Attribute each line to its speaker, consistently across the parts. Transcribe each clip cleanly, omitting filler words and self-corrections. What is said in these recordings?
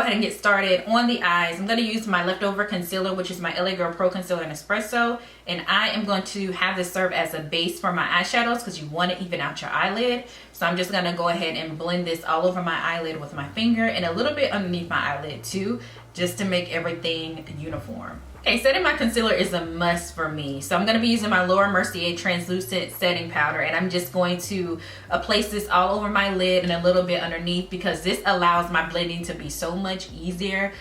Speaker 1: go ahead and get started on the eyes. I'm going to use my leftover concealer, which is my LA Girl Pro Concealer in Espresso. And I am going to have this serve as a base for my eyeshadows because you want to even out your eyelid. So I'm just going to go ahead and blend this all over my eyelid with my finger and a little bit underneath my eyelid too, just to make everything uniform. Okay, setting my concealer is a must for me. So I'm going to be using my Laura Mercier translucent setting powder, and I'm just going to place this all over my lid and a little bit underneath because this allows my blending to be so much easier.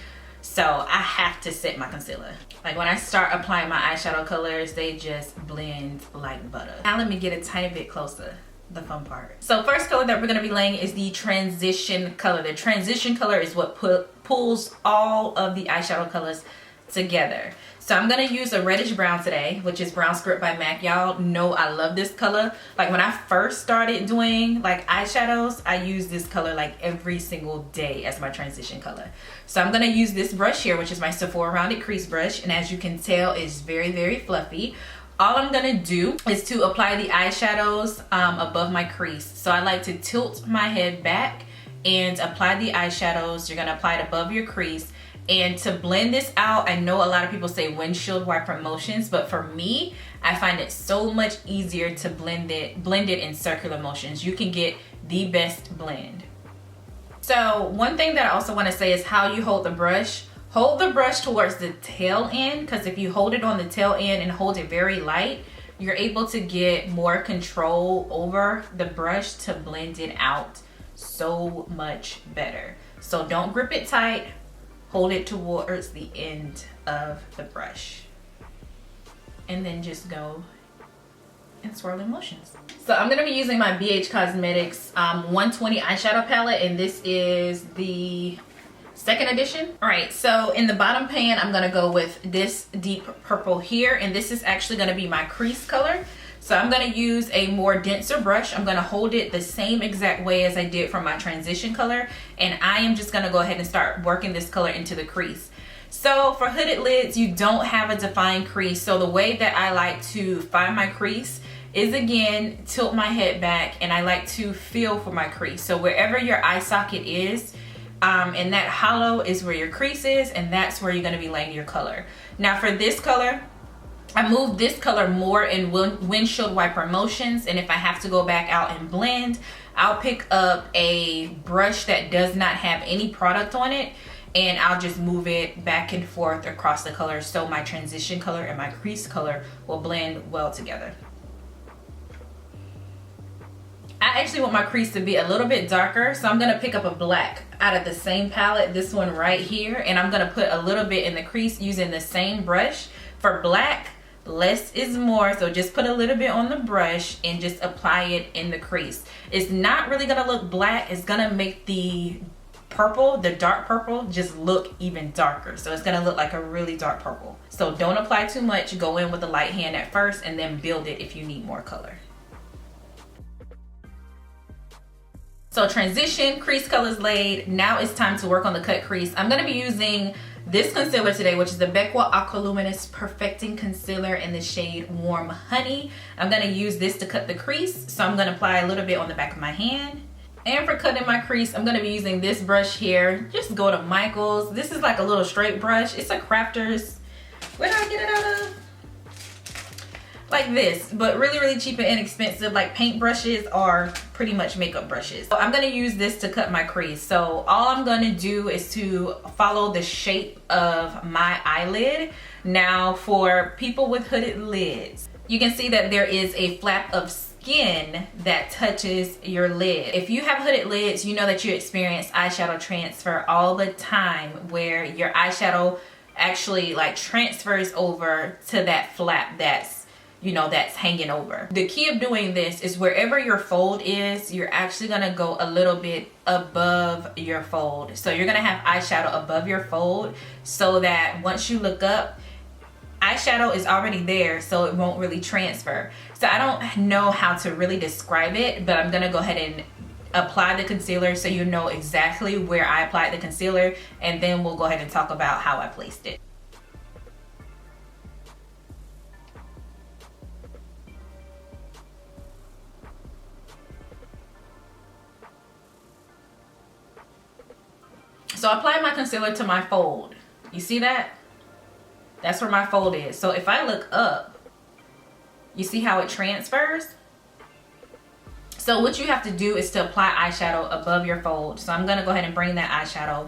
Speaker 1: So I have to set my concealer. Like when I start applying my eyeshadow colors, they just blend like butter. Now let me get a tiny bit closer. The fun part. So first color that we're going to be laying is the transition color. The transition color is what pulls all of the eyeshadow colors together. So I'm going to use a reddish brown today, which is Brown Script by MAC. Y'all know I love this color. Like when I first started doing like eyeshadows, I use this color like every single day as my transition color. So I'm going to use this brush here, which is my Sephora Rounded Crease brush. And as you can tell, it's very, very fluffy. All I'm going to do is to apply the eyeshadows above my crease. So I like to tilt my head back and apply the eyeshadows. You're going to apply it above your crease. And to blend this out, I know a lot of people say windshield wiper motions, but for me, I find it so much easier to blend it in circular motions. You can get the best blend. So one thing that I also want to say is how you hold the brush. Hold the brush towards the tail end, because if you hold it on the tail end and hold it very light, you're able to get more control over the brush to blend it out so much better. So don't grip it tight. Hold it towards the end of the brush and then just go in swirling motions. So I'm going to be using my BH Cosmetics 120 eyeshadow palette, and this is the second edition. All right, so in the bottom pan, I'm going to go with this deep purple here, and this is actually going to be my crease color. So I'm going to use a more denser brush. I'm going to hold it the same exact way as I did for my transition color. And I am just going to go ahead and start working this color into the crease. So for hooded lids, you don't have a defined crease. So the way that I like to find my crease is, again, tilt my head back, and I like to feel for my crease. So wherever your eye socket is, and that hollow is where your crease is, and that's where you're going to be laying your color. Now for this color, I move this color more in windshield wiper motions, and if I have to go back out and blend, I'll pick up a brush that does not have any product on it, and I'll just move it back and forth across the color so my transition color and my crease color will blend well together. I actually want my crease to be a little bit darker, so I'm going to pick up a black out of the same palette, this one right here, and I'm going to put a little bit in the crease using the same brush. For black, less is more, so just put a little bit on the brush and just apply it in the crease. It's not really going to look black. It's going to make the purple, the dark purple, just look even darker. So it's going to look like a really dark purple. So don't apply too much. Go in with a light hand at first and then build it if you need more color. So transition, crease colors laid. Now it's time to work on the cut crease. I'm going to be using this concealer today, which is the Becqua Aqualuminous Perfecting Concealer in the shade Warm Honey. I'm going to use this to cut the crease. So I'm going to apply a little bit on the back of my hand. And for cutting my crease, I'm going to be using this brush here. Just go to Michael's. This is like a little straight brush. It's a Crafters. Where did I get it out of? Like this, but really, really cheap and inexpensive. Like paint brushes are pretty much makeup brushes. So I'm going to use this to cut my crease. So all I'm going to do is to follow the shape of my eyelid. Now for people with hooded lids, you can see that there is a flap of skin that touches your lid. If you have hooded lids, you know that you experience eyeshadow transfer all the time, where your eyeshadow actually like transfers over to that flap that's, you know, that's hanging over. The key of doing this is wherever your fold is, you're actually gonna go a little bit above your fold. So you're gonna have eyeshadow above your fold so that once you look up, eyeshadow is already there, so it won't really transfer. So I don't know how to really describe it, but I'm gonna go ahead and apply the concealer so you know exactly where I applied the concealer, and then we'll go ahead and talk about how I placed it. So I apply my concealer to my fold. You see that? That's where my fold is. So if I look up, you see how it transfers? So what you have to do is to apply eyeshadow above your fold. So I'm gonna go ahead and bring that eyeshadow,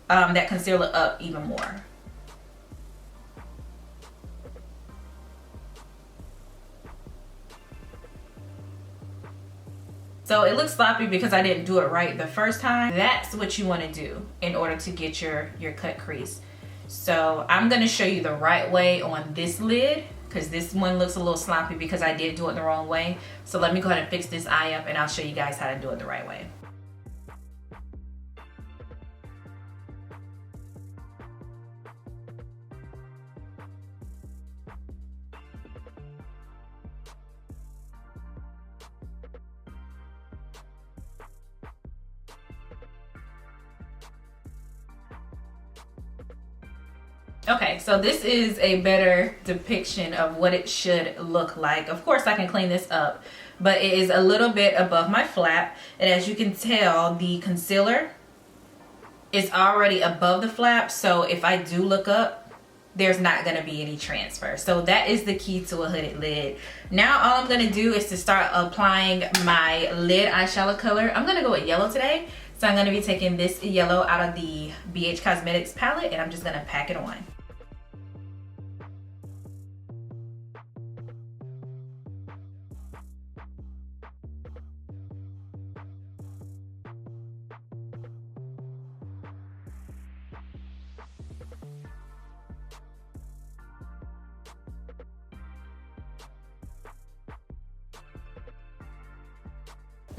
Speaker 1: that concealer up even more. So it looks sloppy because I didn't do it right the first time. That's what you wanna do in order to get your cut crease. So I'm gonna show you the right way on this lid, because this one looks a little sloppy because I did do it the wrong way. So let me go ahead and fix this eye up and I'll show you guys how to do it the right way. Okay, so this is a better depiction of what it should look like. Of course, I can clean this up, but it is a little bit above my flap. And as you can tell, the concealer is already above the flap. So if I do look up, there's not gonna be any transfer. So that is the key to a hooded lid. Now all I'm gonna do is to start applying my lid eyeshadow color. I'm gonna go with yellow today. So I'm gonna be taking this yellow out of the BH Cosmetics palette and I'm just gonna pack it on.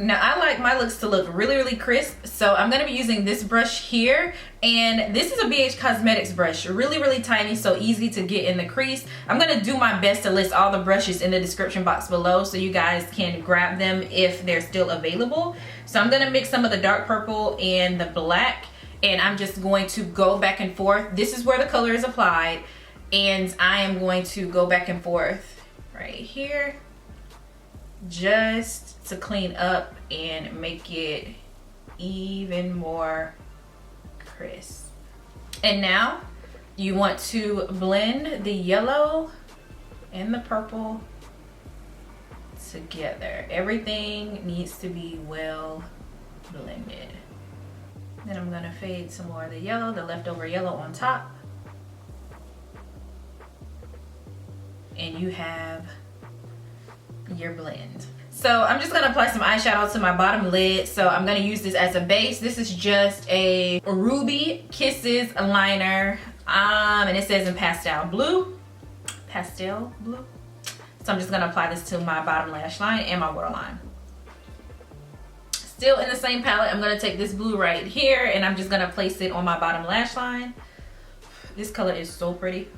Speaker 1: Now I like my looks to look really crisp, so I'm gonna be using this brush here, and this is a BH Cosmetics brush, really tiny, so easy to get in the crease. I'm gonna do my best to list all the brushes in the description box below so you guys can grab them if they're still available. So I'm gonna mix some of the dark purple and the black, and I'm just going to go back and forth. This is where the color is applied, and I am going to go back and forth right here, just to clean up and make it even more crisp. And now you want to blend the yellow and the purple together. Everything needs to be well blended. Then I'm gonna fade some more of the yellow, the leftover yellow on top. And you have your blend. So I'm just gonna apply some eyeshadow to my bottom lid. So I'm gonna use this as a base. This is just a Ruby Kisses liner. And it says in pastel blue. So I'm just gonna apply this to my bottom lash line and my waterline. Still in the same palette, I'm gonna take this blue right here and I'm just gonna place it on my bottom lash line. This color is so pretty.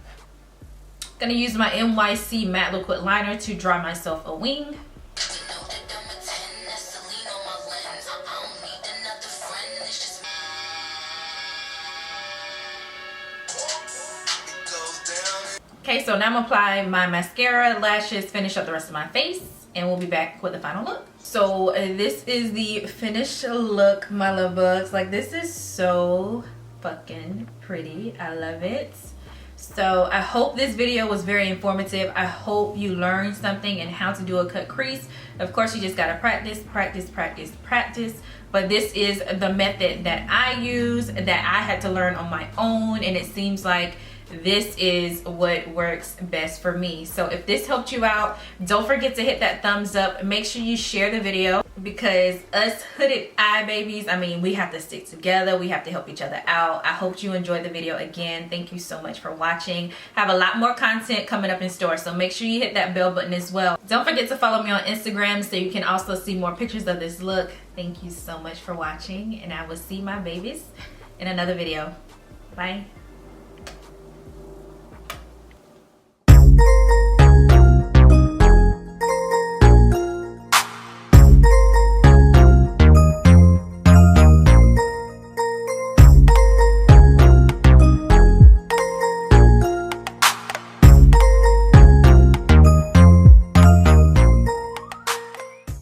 Speaker 1: Gonna use my NYC matte liquid liner to draw myself a wing. Okay, so now I'm applying my mascara, lashes, finish up the rest of my face, and we'll be back with the final look. So this is the finished look, my love bugs. Like, this is so fucking pretty. I love it. So I hope this video was very informative. I hope you learned something and how to do a cut crease. Of course, you just gotta practice. But this is the method that I use, that I had to learn on my own, and it seems like this is what works best for me. So if this helped you out, don't forget to hit that thumbs up. Make sure you share the video, because us hooded eye babies, I mean, we have to stick together. We have to help each other out. I hope you enjoyed the video. Again, thank you so much for watching. Have a lot more content coming up in store, so make sure you hit that bell button as well. Don't forget to follow me on Instagram so you can also see more pictures of this look. Thank you so much for watching, and I will see my babies in another video. Bye.